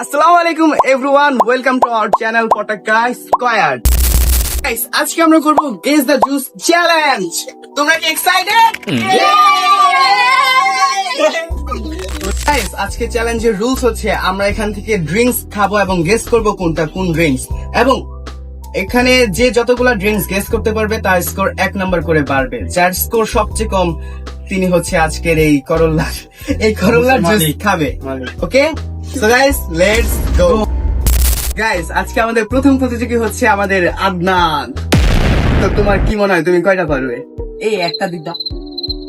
আসসালামু আলাইকুম everyone, welcome to our channel Potaka squared. Guys, আজকে আমরা করব গেস দ্য জুস চ্যালেঞ্জ। তোমরা কি এক্সাইটেড? গাইস, আজকে চ্যালেঞ্জের রুলস হচ্ছে আমরা এখান থেকে ড্রিঙ্কস খাবো এবং গেস করব কোনটা কোন ড্রিঙ্কস, এবং এখানে যে যতগুলা ড্রিঙ্কস গেস করতে পারবে তার স্কোর 1 নাম্বার করে বাড়বে। যার স্কোর সবচেয়ে কম তিনি হচ্ছে আজকের এই করল্লার জুস খাবে। Okay, so guys, let's go. Guys, আজকে আমাদের প্রথম প্রতিযোগী হচ্ছে আমাদের আদনান। তো তোমার কি মনে হয়, তুমি কয়টা পারবে? এই একটা দুইটা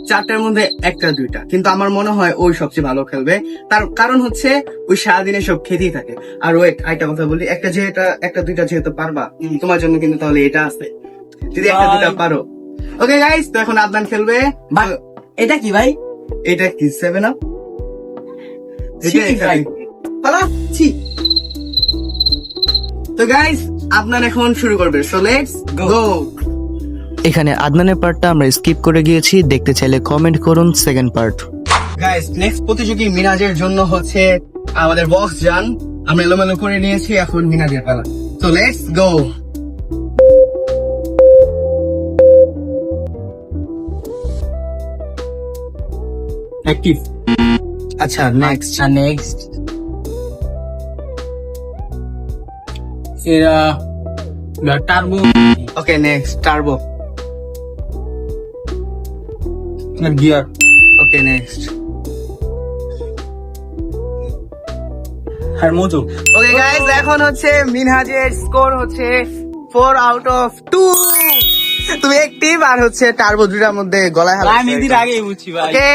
4টার মধ্যে 1টা 2টা, কিন্তু আমার মনে হয় ওই সবচেয়ে ভালো খেলবে। তার কারণ হচ্ছে ওই সারাদিনে সব খেতেই থাকে। আর ওয়েট, আরেকটা কথা বলি, একটা 2টা যেহেতু পারবা, তোমার জন্য কিন্তু তাহলে এটা আছে, যদি 1টা 2টা পারো। ওকে গাইস, তো এখন আদনান খেলবে। এটা কি ভাই? এটা কি 7 আপ? তো গাইস, আদনান এখন শুরু করবে, সো লেটস গো। এখানে আদনানের পার্টটা আমরা স্কিপ করে গিয়েছি, দেখতে চাইলে কমেন্ট করুন সেকেন্ড পার্ট। গাইস, নেক্সট প্রতিযোগী মিনাজের জন্য হচ্ছে আমাদের বক্স জান। আমরা এলোমেলো করে নিয়েছি, এখন মিনাজের পালা। So let's go. অ্যাক্টিভ। আচ্ছা, নেক্সট। নেক্সট এরা টার্বো ওকে, নেক্সট টার্বো। গিয়ার। ওকে, নেক্সট। আর মজু। ওকে গাইস, এখন হচ্ছে মিনহাজের স্কোর হচ্ছে 4 আউট অফ 2। তুমি অ্যাক্টিভ আর হচ্ছে টার্বো, দুটার মধ্যে গলায় হাত। আমি এদিন আগেই বুঝছি ভাই। ওকে,